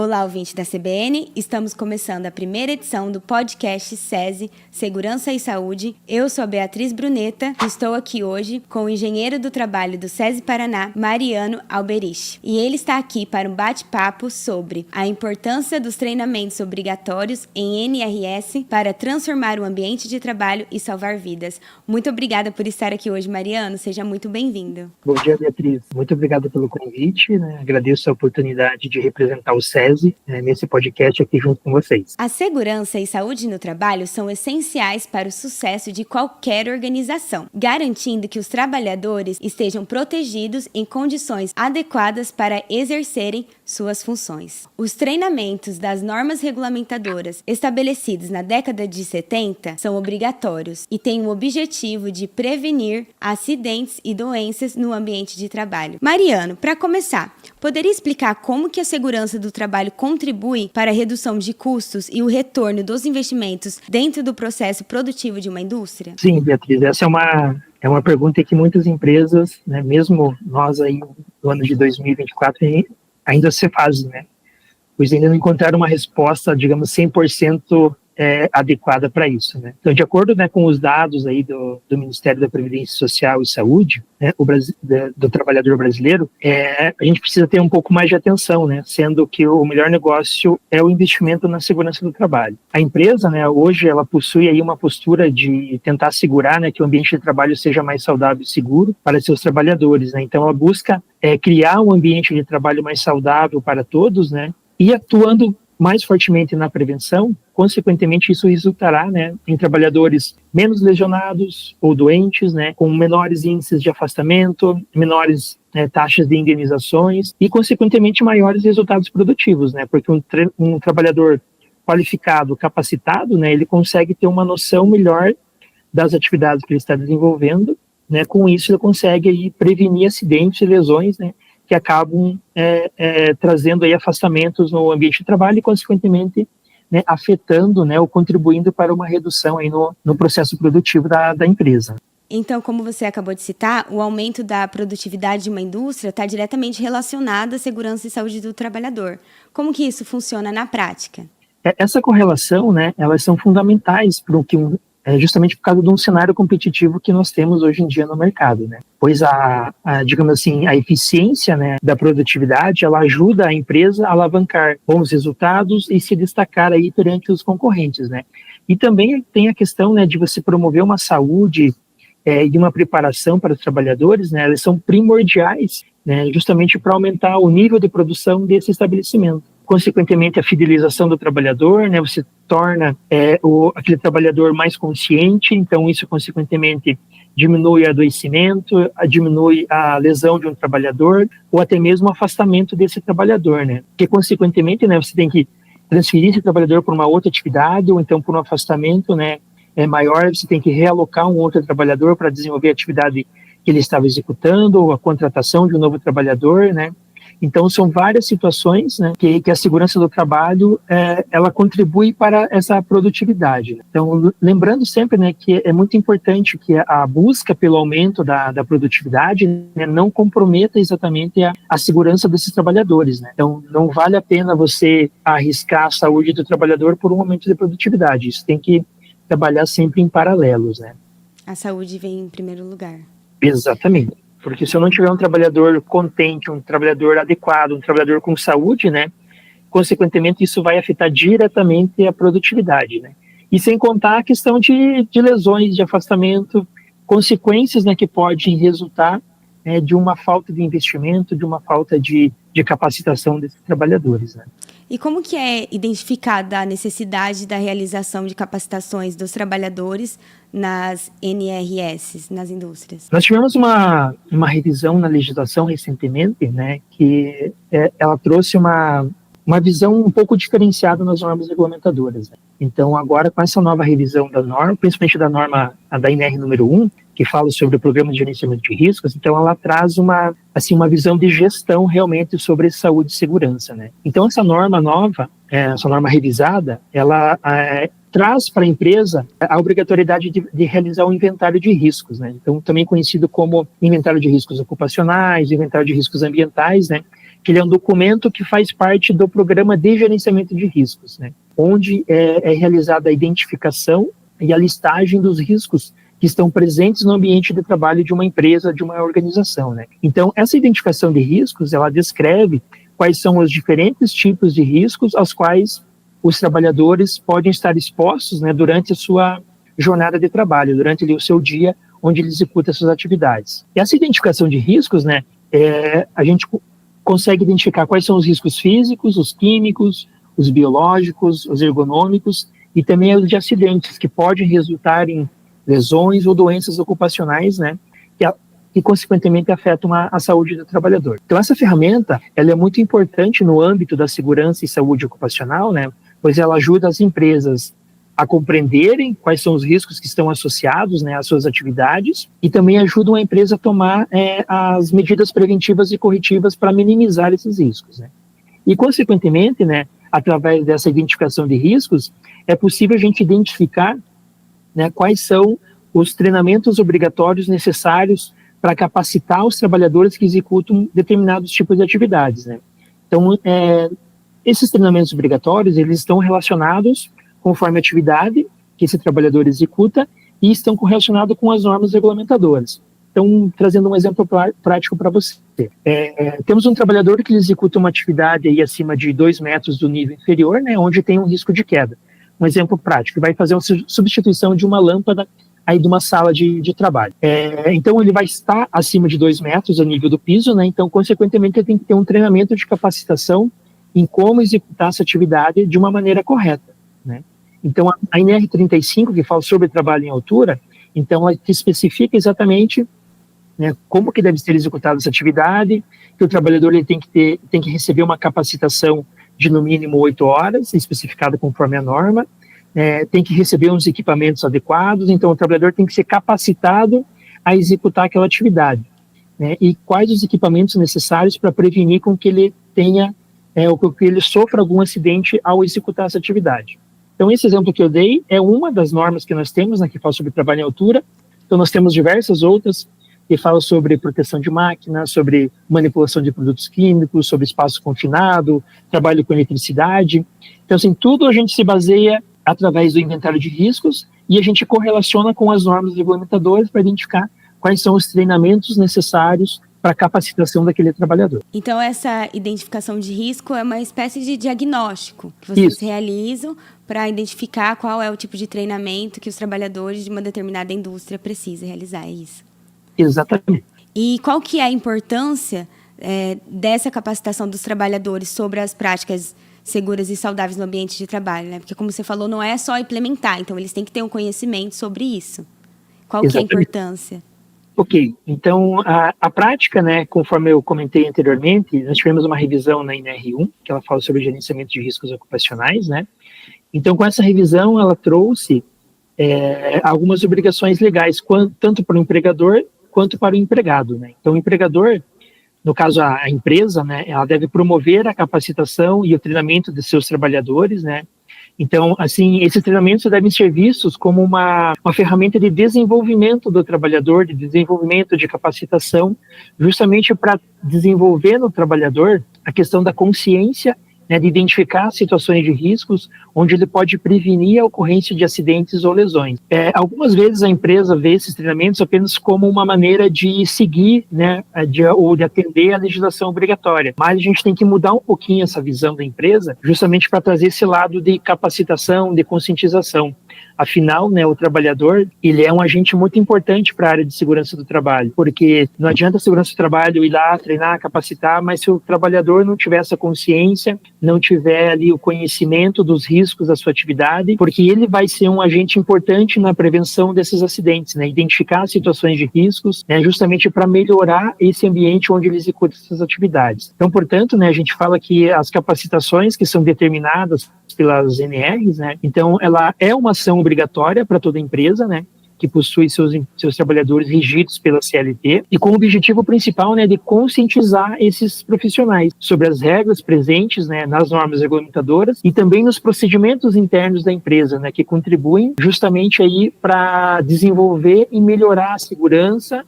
Olá, ouvinte da CBN, estamos começando a primeira edição do podcast SESI, Segurança e Saúde. Eu sou a Beatriz Bruneta e estou aqui hoje com o engenheiro do trabalho do SESI Paraná, Mariano Alberich. E ele está aqui para um bate-papo sobre a importância dos treinamentos obrigatórios em NRS para transformar o ambiente de trabalho e salvar vidas. Muito obrigada por estar aqui hoje, Mariano. Seja muito bem-vindo. Bom dia, Beatriz. Muito obrigado pelo convite. Agradeço a oportunidade de representar o SESI nesse podcast aqui junto com vocês. A segurança e saúde no trabalho são essenciais para o sucesso de qualquer organização, garantindo que os trabalhadores estejam protegidos em condições adequadas para exercerem suas funções. Os treinamentos das normas regulamentadoras estabelecidos na década de 70 são obrigatórios e têm o objetivo de prevenir acidentes e doenças no ambiente de trabalho. Mariano, para começar, poderia explicar como que a segurança do trabalho contribui para a redução de custos e o retorno dos investimentos dentro do processo produtivo de uma indústria? Sim, Beatriz, essa é uma pergunta que muitas empresas, mesmo nós aí no ano de 2024, ainda se fazem, pois ainda não encontraram uma resposta, digamos, 100% adequada para isso, Então, de acordo com os dados aí do Ministério da Previdência Social e Saúde, do trabalhador brasileiro, a gente precisa ter um pouco mais de atenção, sendo que o melhor negócio é o investimento na segurança do trabalho. A empresa, hoje, ela possui aí uma postura de tentar assegurar, que o ambiente de trabalho seja mais saudável e seguro para seus trabalhadores, Então, ela busca criar um ambiente de trabalho mais saudável para todos, e atuando mais fortemente na prevenção, consequentemente isso resultará em trabalhadores menos lesionados ou doentes, com menores índices de afastamento, menores taxas de indenizações e, consequentemente, maiores resultados produtivos, porque um trabalhador qualificado, capacitado, ele consegue ter uma noção melhor das atividades que ele está desenvolvendo, com isso ele consegue aí prevenir acidentes e lesões, que acabam trazendo aí afastamentos no ambiente de trabalho e, consequentemente, afetando ou contribuindo para uma redução aí no processo produtivo da empresa. Então, como você acabou de citar, o aumento da produtividade de uma indústria está diretamente relacionado à segurança e saúde do trabalhador. Como que isso funciona na prática? Essa correlação, elas são fundamentais para justamente por causa de um cenário competitivo que nós temos hoje em dia no mercado, Pois digamos assim, a eficiência, da produtividade, ela ajuda a empresa a alavancar bons resultados e se destacar aí perante os concorrentes, E também tem a questão, de você promover uma saúde e uma preparação para os trabalhadores, elas são primordiais, justamente para aumentar o nível de produção desse estabelecimento. Consequentemente, a fidelização do trabalhador, você torna aquele trabalhador mais consciente, então isso, consequentemente, diminui o adoecimento, diminui a lesão de um trabalhador, ou até mesmo o afastamento desse trabalhador, Porque, consequentemente, você tem que transferir esse trabalhador para uma outra atividade, ou então por um afastamento, maior, você tem que realocar um outro trabalhador para desenvolver a atividade que ele estava executando, ou a contratação de um novo trabalhador, Então, são várias situações que a segurança do trabalho ela contribui para essa produtividade. Então, lembrando sempre que é muito importante que a busca pelo aumento da produtividade não comprometa exatamente a segurança desses trabalhadores. Então, não vale a pena você arriscar a saúde do trabalhador por um aumento de produtividade. Isso tem que trabalhar sempre em paralelos. A saúde vem em primeiro lugar. Exatamente. Porque se eu não tiver um trabalhador contente, um trabalhador adequado, um trabalhador com saúde, consequentemente isso vai afetar diretamente a produtividade, E sem contar a questão de lesões, de afastamento, consequências, que podem resultar de uma falta de investimento, de uma falta de capacitação desses trabalhadores, E como que é identificada a necessidade da realização de capacitações dos trabalhadores nas NRS, nas indústrias? Nós tivemos uma revisão na legislação recentemente, que ela trouxe uma visão um pouco diferenciada nas normas regulamentadoras. Então, agora, com essa nova revisão da norma, principalmente da norma da INR número 1, que fala sobre o programa de gerenciamento de riscos, então ela traz uma visão de gestão realmente sobre saúde e segurança, Então, essa norma nova, essa norma revisada, ela traz para a empresa a obrigatoriedade de realizar um inventário de riscos, Então, também conhecido como inventário de riscos ocupacionais, inventário de riscos ambientais, que ele é um documento que faz parte do programa de gerenciamento de riscos, né? Onde é realizada a identificação e a listagem dos riscos que estão presentes no ambiente de trabalho de uma empresa, de uma organização, né? Então, essa identificação de riscos, ela descreve quais são os diferentes tipos de riscos aos quais os trabalhadores podem estar expostos, né, durante a sua jornada de trabalho, durante ali, o seu dia, onde ele executa suas atividades. E essa identificação de riscos, né, a gente consegue identificar quais são os riscos físicos, os químicos, os biológicos, os ergonômicos e também os de acidentes, que podem resultar em lesões ou doenças ocupacionais, né, que consequentemente afetam a saúde do trabalhador. Então, essa ferramenta, ela é muito importante no âmbito da segurança e saúde ocupacional, né, pois ela ajuda as empresas a compreenderem quais são os riscos que estão associados, né, às suas atividades, e também ajudam a empresa a tomar as medidas preventivas e corretivas para minimizar esses riscos, né. E, consequentemente, né, através dessa identificação de riscos, é possível a gente identificar, né, quais são os treinamentos obrigatórios necessários para capacitar os trabalhadores que executam determinados tipos de atividades, né. Então, esses treinamentos obrigatórios, eles estão relacionados conforme a atividade que esse trabalhador executa e estão correlacionados com as normas regulamentadoras. Então, trazendo um exemplo prático para você. Temos um trabalhador que executa uma atividade aí acima de 2 metros do nível inferior, né, onde tem um risco de queda. Um exemplo prático, vai fazer uma substituição de uma lâmpada aí de uma sala de trabalho. Então, ele vai estar acima de 2 metros a nível do piso, né, então, consequentemente, ele tem que ter um treinamento de capacitação em como executar essa atividade de uma maneira correta, né. Então, a NR35, que fala sobre trabalho em altura, então, ela especifica exatamente, né, como que deve ser executada essa atividade, que o trabalhador ele tem que receber uma capacitação de no mínimo 8 horas, especificada conforme a norma, tem que receber uns equipamentos adequados, então o trabalhador tem que ser capacitado a executar aquela atividade, né, e quais os equipamentos necessários para prevenir com que ele tenha, ou que ele sofra algum acidente ao executar essa atividade. Então, esse exemplo que eu dei é uma das normas que nós temos, né, que fala sobre trabalho em altura. Então, nós temos diversas outras que falam sobre proteção de máquinas, sobre manipulação de produtos químicos, sobre espaço confinado, trabalho com eletricidade. Então, assim, tudo a gente se baseia através do inventário de riscos e a gente correlaciona com as normas regulamentadoras para identificar quais são os treinamentos necessários para a capacitação daquele trabalhador. Então, essa identificação de risco é uma espécie de diagnóstico que vocês realizam para identificar qual é o tipo de treinamento que os trabalhadores de uma determinada indústria precisam realizar, é isso? Exatamente. E qual que é a importância dessa capacitação dos trabalhadores sobre as práticas seguras e saudáveis no ambiente de trabalho, né? Porque, como você falou, não é só implementar, então eles têm que ter um conhecimento sobre isso. Qual que é a importância? Ok, então a prática, né, conforme eu comentei anteriormente, nós tivemos uma revisão na NR1, que ela fala sobre gerenciamento de riscos ocupacionais, né? Então, com essa revisão, ela trouxe algumas obrigações legais, tanto para o empregador quanto para o empregado, né? Então, o empregador, no caso a empresa, né, ela deve promover a capacitação e o treinamento de seus trabalhadores, né? Então, assim, esses treinamentos devem ser vistos como uma ferramenta de desenvolvimento do trabalhador, de desenvolvimento de capacitação, justamente para desenvolver no trabalhador a questão da consciência, né, de identificar situações de riscos onde ele pode prevenir a ocorrência de acidentes ou lesões. Algumas vezes a empresa vê esses treinamentos apenas como uma maneira de seguir, né, ou de atender a legislação obrigatória, mas a gente tem que mudar um pouquinho essa visão da empresa, justamente para trazer esse lado de capacitação, de conscientização. Afinal, né, o trabalhador, ele é um agente muito importante para a área de segurança do trabalho, porque não adianta a segurança do trabalho ir lá, treinar, capacitar, mas se o trabalhador não tiver essa consciência, não tiver ali o conhecimento dos riscos da sua atividade, porque ele vai ser um agente importante na prevenção desses acidentes, né, identificar situações de riscos, né, justamente para melhorar esse ambiente onde ele executa essas atividades. Então, portanto, né, a gente fala que as capacitações que são determinadas pelas NRs, né, então ela é uma ação obrigatória para toda empresa, né, que possui seus trabalhadores regidos pela CLT, e com o objetivo principal, né, de conscientizar esses profissionais sobre as regras presentes, né, nas normas regulamentadoras e também nos procedimentos internos da empresa, né, que contribuem justamente aí para desenvolver e melhorar a segurança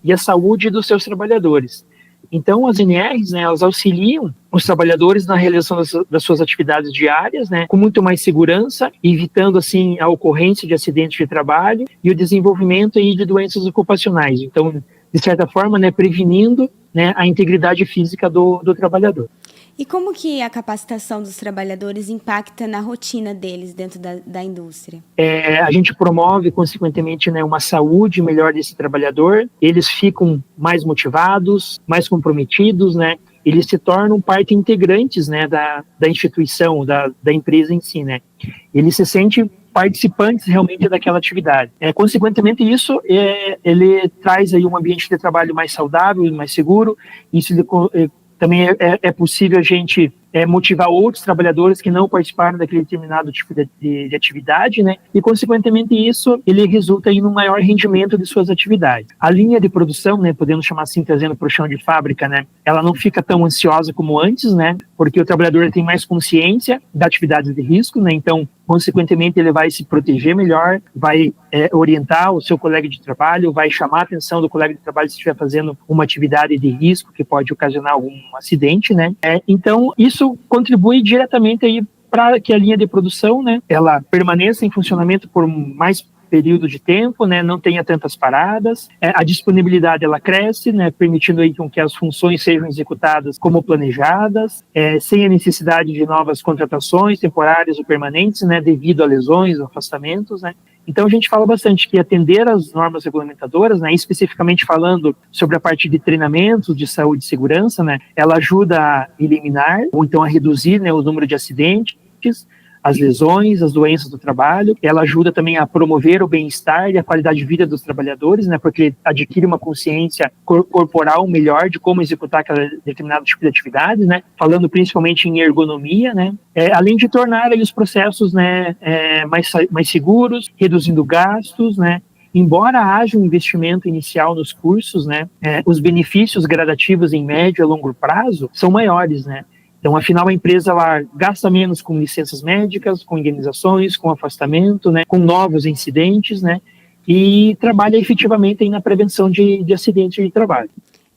e a saúde dos seus trabalhadores. Então, as NRs, né, elas auxiliam os trabalhadores na realização das suas atividades diárias, né, com muito mais segurança, evitando, assim, a ocorrência de acidentes de trabalho e o desenvolvimento aí de doenças ocupacionais. Então, de certa forma, né, prevenindo, né, a integridade física do trabalhador. E como que a capacitação dos trabalhadores impacta na rotina deles dentro da indústria? A gente promove, consequentemente, né, uma saúde melhor desse trabalhador, eles ficam mais motivados, mais comprometidos, né, eles se tornam parte integrantes, né, da instituição, da empresa em si, né, eles se sentem participantes realmente daquela atividade. Consequentemente, isso ele traz aí um ambiente de trabalho mais saudável, mais seguro, isso também é possível a gente motivar outros trabalhadores que não participaram daquele determinado tipo de atividade, né? E, consequentemente, isso ele resulta em um maior rendimento de suas atividades. A linha de produção, né, podemos chamar assim, trazendo para o chão de fábrica, né, ela não fica tão ansiosa como antes, né? Porque o trabalhador tem mais consciência da atividade de risco, né? Então, consequentemente, ele vai se proteger melhor, vai orientar o seu colega de trabalho, vai chamar a atenção do colega de trabalho se estiver fazendo uma atividade de risco que pode ocasionar algum acidente, né? Então, isso contribui diretamente aí para que a linha de produção, né, ela permaneça em funcionamento por mais período de tempo, né, não tenha tantas paradas, a disponibilidade ela cresce, né, permitindo aí com que as funções sejam executadas como planejadas, sem a necessidade de novas contratações temporárias ou permanentes, né, devido a lesões, afastamentos, né. Então, a gente fala bastante que atender às normas regulamentadoras, né, especificamente falando sobre a parte de treinamentos de saúde e segurança, né, ela ajuda a eliminar ou então a reduzir, né, o número de acidentes, as lesões, as doenças do trabalho. Ela ajuda também a promover o bem-estar e a qualidade de vida dos trabalhadores, né, porque adquire uma consciência corporal melhor de como executar aquela determinado tipo de atividade, né, falando principalmente em ergonomia, né, além de tornar aí os processos, né, mais seguros, reduzindo gastos, né. Embora haja um investimento inicial nos cursos, né, os benefícios gradativos em médio e longo prazo são maiores, né. Então, afinal, a empresa ela gasta menos com licenças médicas, com indenizações, com afastamento, né, com novos incidentes, né, e trabalha efetivamente aí na prevenção de acidentes de trabalho.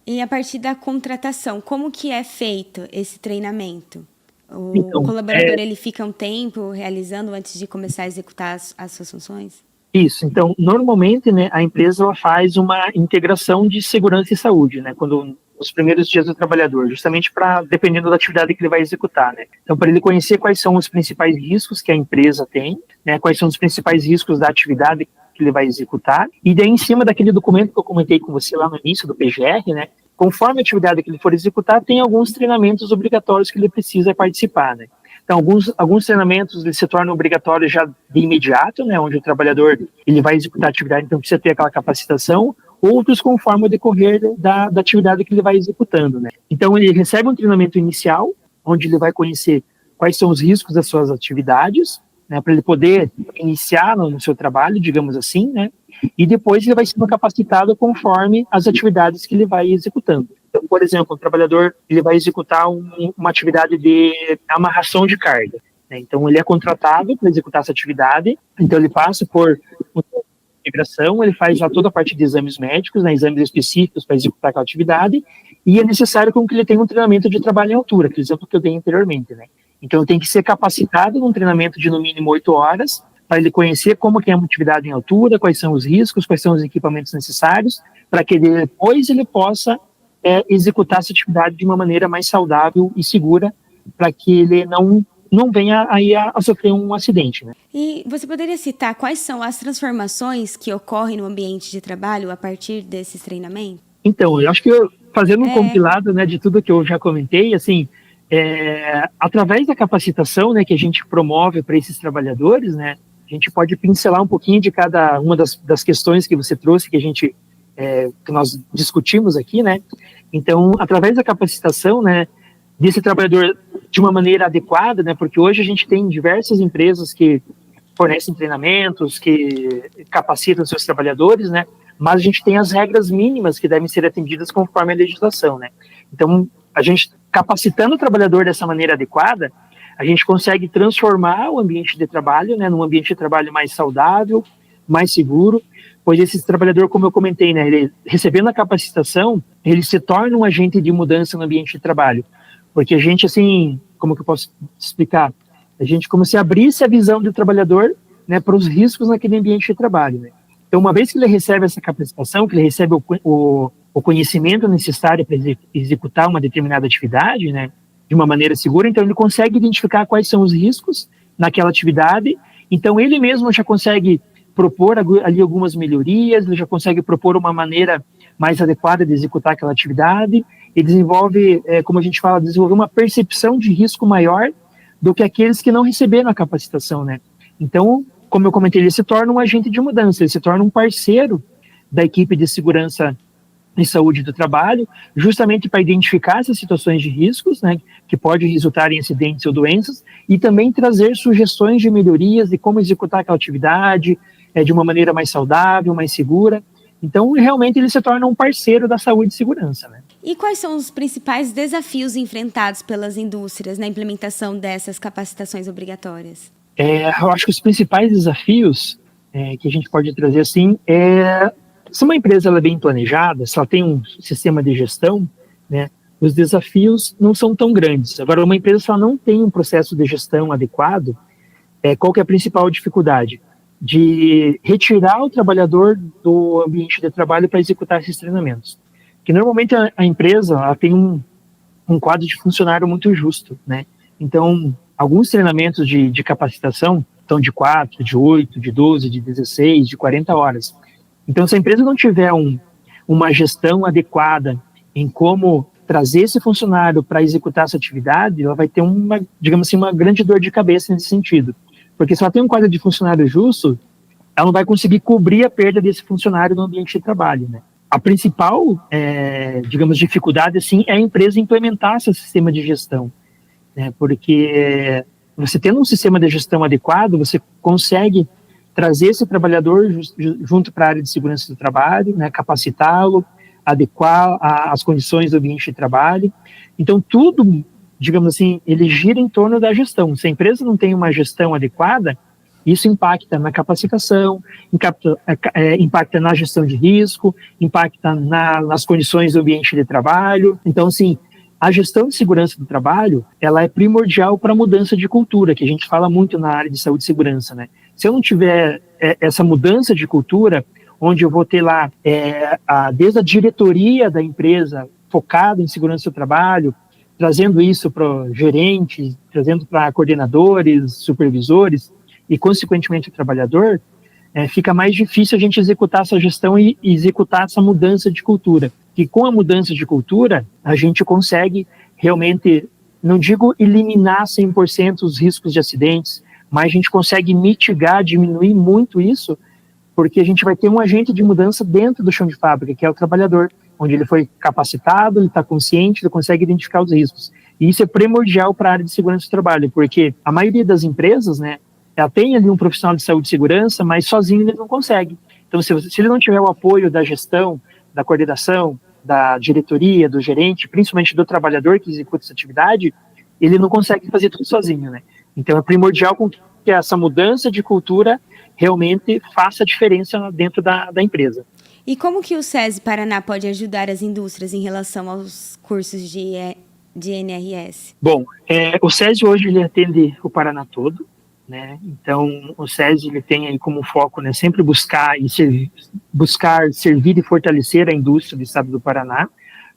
E a partir da contratação, como que é feito esse treinamento? O colaborador ele fica um tempo realizando antes de começar a executar as suas funções? Isso. Então, normalmente, né, a empresa ela faz uma integração de segurança e saúde, né, quando os primeiros dias do trabalhador, justamente para, dependendo da atividade que ele vai executar, né. Então, para ele conhecer quais são os principais riscos que a empresa tem, né, quais são os principais riscos da atividade que ele vai executar, e daí, em cima daquele documento que eu comentei com você lá no início, do PGR, né, conforme a atividade que ele for executar, tem alguns treinamentos obrigatórios que ele precisa participar, né. Então, alguns treinamentos eles se tornam obrigatórios já de imediato, né, onde o trabalhador ele vai executar a atividade, então precisa ter aquela capacitação, outros conforme o decorrer da atividade que ele vai executando, né. Então, ele recebe um treinamento inicial, onde ele vai conhecer quais são os riscos das suas atividades, né, para ele poder iniciar no seu trabalho, digamos assim, né, e depois ele vai sendo capacitado conforme as atividades que ele vai executando. Então, por exemplo, o trabalhador ele vai executar uma atividade de amarração de carga, né? Então, ele é contratado para executar essa atividade, então ele passa por uma integração, ele faz já toda a parte de exames médicos, né, exames específicos para executar aquela atividade, e é necessário que ele tenha um treinamento de trabalho em altura, aquele exemplo que eu dei anteriormente, né? Então, tem que ser capacitado num treinamento de no mínimo 8 horas, para ele conhecer como que é uma atividade em altura, quais são os riscos, quais são os equipamentos necessários, para que depois ele possa executar essa atividade de uma maneira mais saudável e segura, para que ele não venha aí a sofrer um acidente, né? E você poderia citar quais são as transformações que ocorrem no ambiente de trabalho a partir desses treinamentos? Então, eu acho que fazendo um compilado, né, de tudo que eu já comentei, assim, através da capacitação, né, que a gente promove para esses trabalhadores, né, a gente pode pincelar um pouquinho de cada uma das questões que você trouxe, que nós discutimos aqui, né? Então, através da capacitação, né, desse trabalhador de uma maneira adequada, né, porque hoje a gente tem diversas empresas que fornecem treinamentos, que capacitam seus trabalhadores, né, mas a gente tem as regras mínimas que devem ser atendidas conforme a legislação, né. Então, a gente capacitando o trabalhador dessa maneira adequada, a gente consegue transformar o ambiente de trabalho, né, num ambiente de trabalho mais saudável, mais seguro, pois esse trabalhador, como eu comentei, né, ele, recebendo a capacitação, ele se torna um agente de mudança no ambiente de trabalho, porque a gente, assim, como que eu posso explicar? A gente como se abrisse a visão do trabalhador, né, para os riscos naquele ambiente de trabalho, né. Então, uma vez que ele recebe essa capacitação, que ele recebe o conhecimento necessário para executar uma determinada atividade, né, de uma maneira segura, então ele consegue identificar quais são os riscos naquela atividade, então ele mesmo já consegue propor ali algumas melhorias, ele já consegue propor uma maneira mais adequada de executar aquela atividade, e desenvolve, como a gente fala, desenvolver uma percepção de risco maior do que aqueles que não receberam a capacitação, né? Então, como eu comentei, ele se torna um agente de mudança, ele se torna um parceiro da equipe de segurança e saúde do trabalho, justamente para identificar essas situações de riscos, né, que podem resultar em acidentes ou doenças, e também trazer sugestões de melhorias de como executar aquela atividade de uma maneira mais saudável, mais segura. Então, realmente, ele se torna um parceiro da saúde e segurança, né? E quais são os principais desafios enfrentados pelas indústrias na implementação dessas capacitações obrigatórias? Eu acho que os principais desafios que a gente pode trazer, assim, se uma empresa ela é bem planejada, se ela tem um sistema de gestão, né, os desafios não são tão grandes. Agora, uma empresa, se ela não tem um processo de gestão adequado, qual que é a principal dificuldade? De retirar o trabalhador do ambiente de trabalho para executar esses treinamentos. Que normalmente a empresa ela tem um quadro de funcionário muito justo, né? Então, alguns treinamentos de capacitação estão de 4, de 8, de 12, de 16, de 40 horas. Então, se a empresa não tiver uma gestão adequada em como trazer esse funcionário para executar essa atividade, ela vai ter digamos assim, uma grande dor de cabeça nesse sentido. Porque se ela tem um quadro de funcionário justo, ela não vai conseguir cobrir a perda desse funcionário no ambiente de trabalho, né? A principal, digamos, dificuldade, assim, é a empresa implementar esse sistema de gestão, né? Porque você tendo um sistema de gestão adequado, você consegue trazer esse trabalhador junto para a área de segurança do trabalho, né? Capacitá-lo, adequar as condições do ambiente de trabalho. Então, tudo, digamos assim, ele gira em torno da gestão. Se a empresa não tem uma gestão adequada, isso impacta na capacitação, impacta na gestão de risco, impacta nas condições do ambiente de trabalho. Então, assim, a gestão de segurança do trabalho, ela é primordial para a mudança de cultura, que a gente fala muito na área de saúde e segurança, né? Se eu não tiver essa mudança de cultura, onde eu vou ter lá, desde a diretoria da empresa focada em segurança do trabalho, trazendo isso para gerentes, trazendo para coordenadores, supervisores e, consequentemente, o trabalhador, fica mais difícil a gente executar essa gestão e executar essa mudança de cultura. E com a mudança de cultura, a gente consegue realmente, não digo eliminar 100% os riscos de acidentes, mas a gente consegue mitigar, diminuir muito isso, porque a gente vai ter um agente de mudança dentro do chão de fábrica, que é o trabalhador, onde ele foi capacitado, ele está consciente, ele consegue identificar os riscos. E isso é primordial para a área de segurança do trabalho, porque a maioria das empresas, né, ela tem ali um profissional de saúde e segurança, mas sozinho ele não consegue. Então, se ele não tiver o apoio da gestão, da coordenação, da diretoria, do gerente, principalmente do trabalhador que executa essa atividade, ele não consegue fazer tudo sozinho, né? Então, é primordial que essa mudança de cultura realmente faça a diferença dentro da empresa. E como que o SESI Paraná pode ajudar as indústrias em relação aos cursos de NRS? Bom, o SESI hoje ele atende o Paraná todo, né? Então, o SESI ele tem aí como foco, né, sempre buscar servir e fortalecer a indústria do estado do Paraná,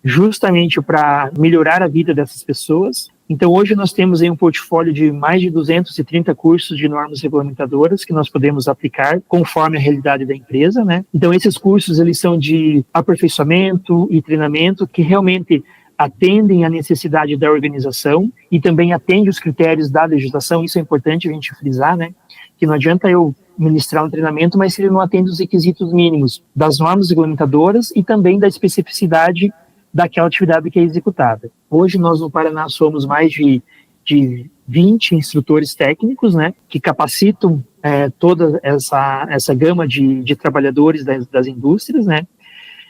justamente para melhorar a vida dessas pessoas. Então, hoje nós temos aí um portfólio de mais de 230 cursos de normas regulamentadoras que nós podemos aplicar conforme a realidade da empresa, né? Então, esses cursos, eles são de aperfeiçoamento e treinamento que realmente atendem à necessidade da organização e também atendem os critérios da legislação. Isso é importante a gente frisar, né? Que não adianta eu ministrar um treinamento, mas se ele não atende os requisitos mínimos das normas regulamentadoras e também da especificidade daquela atividade que é executada. Hoje nós no Paraná somos mais de 20 instrutores técnicos, né, que capacitam toda essa gama de trabalhadores das indústrias, né.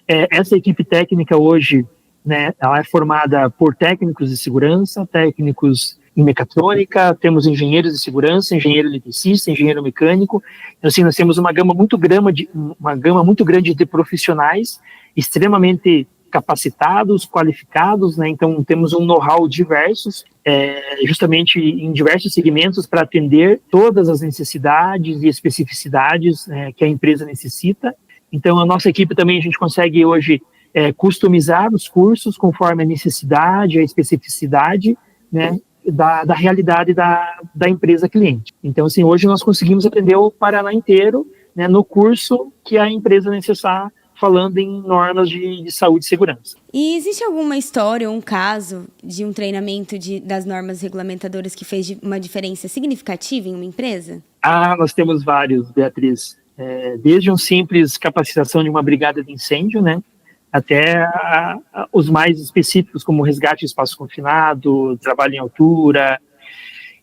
Essa equipe técnica hoje, né, ela é formada por técnicos de segurança, técnicos em mecatrônica, temos engenheiros de segurança, engenheiro eletricista, engenheiro mecânico. Então, assim, nós temos uma gama muito grande de profissionais extremamente capacitados, qualificados, né? Então temos um know-how diversos, justamente em diversos segmentos para atender todas as necessidades e especificidades que a empresa necessita. Então a nossa equipe também, a gente consegue hoje customizar os cursos conforme a necessidade, a especificidade, né, da realidade da empresa cliente. Então, assim, hoje nós conseguimos atender o Paraná inteiro, né, no curso que a empresa necessitar, falando em normas de saúde e segurança. E existe alguma história ou um caso de um treinamento das normas regulamentadoras que fez uma diferença significativa em uma empresa? Nós temos vários, Beatriz. Desde um simples capacitação de uma brigada de incêndio, né, até os mais específicos, como resgate de espaço confinado, trabalho em altura.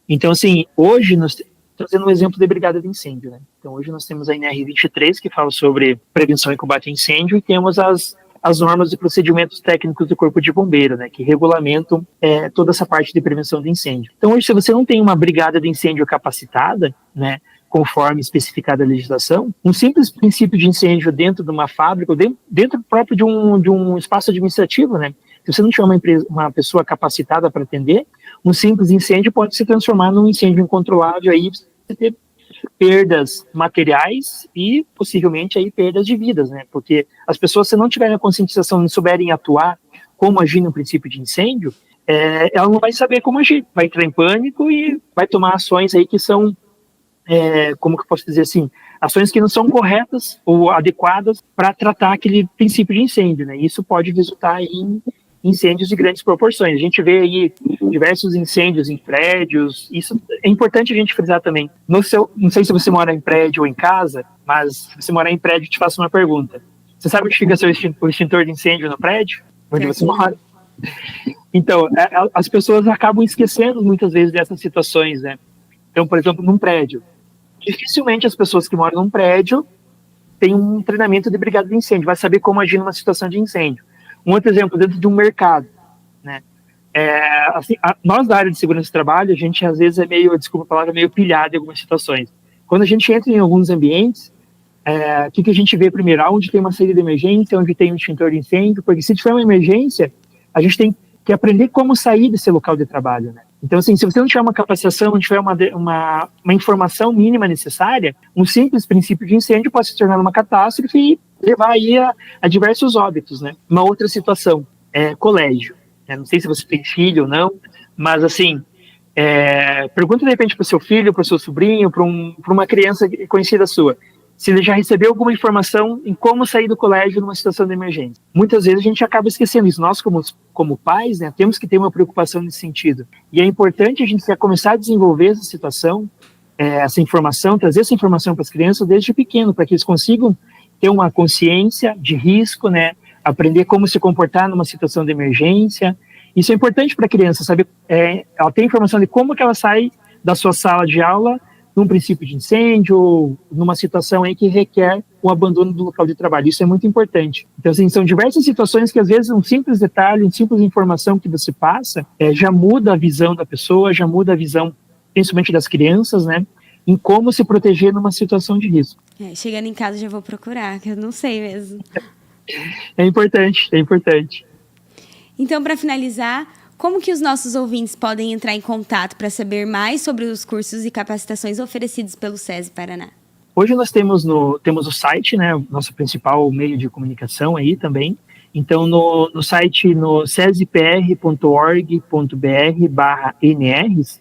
Então, assim, hoje nós trazendo um exemplo de brigada de incêndio, né? Então, hoje nós temos a NR23, que fala sobre prevenção e combate a incêndio, e temos as normas e procedimentos técnicos do Corpo de Bombeiro, né, que regulamentam toda essa parte de prevenção de incêndio. Então, hoje, se você não tem uma brigada de incêndio capacitada, né, conforme especificada a legislação, um simples princípio de incêndio dentro de uma fábrica, ou dentro próprio de um espaço administrativo, né, se você não tiver uma pessoa capacitada para atender, um simples incêndio pode se transformar num incêndio incontrolável, aí você ter perdas materiais e possivelmente aí perdas de vidas, né? Porque as pessoas, se não tiverem a conscientização, não souberem atuar, como agir no princípio de incêndio, ela não vai saber como agir, vai entrar em pânico e vai tomar ações aí que são, como que eu posso dizer assim, ações que não são corretas ou adequadas para tratar aquele princípio de incêndio, né? Isso pode resultar em incêndios de grandes proporções. A gente vê aí diversos incêndios em prédios. Isso é importante a gente frisar também. Não sei se você mora em prédio ou em casa, mas se você morar em prédio, eu te faço uma pergunta. Você sabe onde fica o extintor de incêndio no prédio? Onde você mora? Então, as pessoas acabam esquecendo muitas vezes dessas situações, né? Então, por exemplo, num prédio, dificilmente as pessoas que moram num prédio têm um treinamento de brigada de incêndio, vai saber como agir numa situação de incêndio. Um outro exemplo, dentro de um mercado, né? Assim, nós da área de segurança do trabalho, a gente às vezes desculpa a palavra, meio pilhado em algumas situações. Quando a gente entra em alguns ambientes, o que a gente vê primeiro? Onde tem uma saída de emergência, onde tem um extintor de incêndio, porque se tiver uma emergência, a gente tem que aprender como sair desse local de trabalho, né? Então, assim, se você não tiver uma capacitação, não tiver uma informação mínima necessária, um simples princípio de incêndio pode se tornar uma catástrofe e levar aí a diversos óbitos, né? Uma outra situação colégio. Não sei se você tem filho ou não, mas, assim, pergunta de repente para o seu filho, para o seu sobrinho, para uma criança conhecida sua, se ele já recebeu alguma informação em como sair do colégio numa situação de emergência. Muitas vezes a gente acaba esquecendo isso. Nós, como pais, né, temos que ter uma preocupação nesse sentido. E é importante a gente começar a desenvolver essa situação, essa informação, trazer essa informação para as crianças desde pequeno, para que eles consigam ter uma consciência de risco, né, aprender como se comportar numa situação de emergência. Isso é importante para a criança, saber, ela tem informação de como que ela sai da sua sala de aula num princípio de incêndio ou numa situação aí que requer o abandono do local de trabalho. Isso é muito importante. Então, assim, são diversas situações que, às vezes, um simples detalhe, uma simples informação que você passa, já muda a visão da pessoa, já muda a visão, principalmente das crianças, né, em como se proteger numa situação de risco. Chegando em casa já vou procurar, que eu não sei mesmo. É importante. Então, para finalizar, como que os nossos ouvintes podem entrar em contato para saber mais sobre os cursos e capacitações oferecidos pelo SESI Paraná? Hoje nós temos o site, né, nosso principal meio de comunicação aí também. Então, no site, no sesipr.org.br/NRs,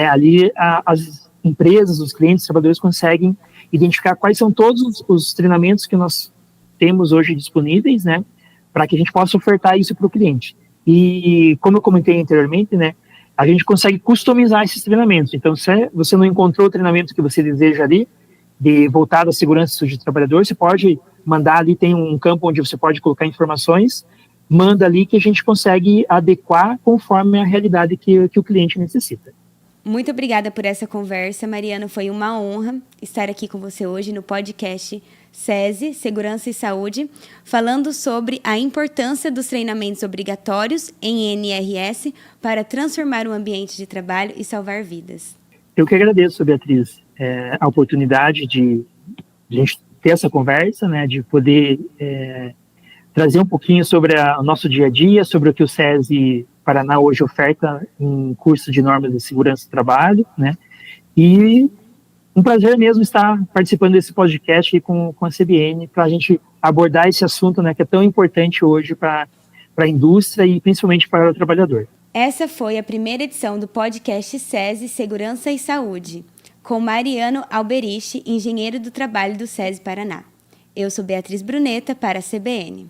ali as empresas, os clientes, os trabalhadores conseguem identificar quais são todos os treinamentos que nós temos hoje disponíveis, né, para que a gente possa ofertar isso para o cliente. E, como eu comentei anteriormente, né, a gente consegue customizar esses treinamentos. Então, se você não encontrou o treinamento que você deseja ali, voltado à segurança e saúde do trabalhador, você pode mandar ali, tem um campo onde você pode colocar informações, manda ali que a gente consegue adequar conforme a realidade que o cliente necessita. Muito obrigada por essa conversa, Mariano. Foi uma honra estar aqui com você hoje no podcast SESI, Segurança e Saúde, falando sobre a importância dos treinamentos obrigatórios em NRS para transformar o ambiente de trabalho e salvar vidas. Eu que agradeço, Beatriz, a oportunidade de a gente ter essa conversa, né, de poder trazer um pouquinho sobre o nosso dia a dia, sobre o que o SESI Paraná hoje oferta em curso de normas de segurança do trabalho, né, e um prazer mesmo estar participando desse podcast com a CBN para a gente abordar esse assunto, né, que é tão importante hoje para a indústria e principalmente para o trabalhador. Essa foi a primeira edição do podcast SESI Segurança e Saúde, com Mariano Alberich, engenheiro do trabalho do SESI Paraná. Eu sou Beatriz Bruneta para a CBN.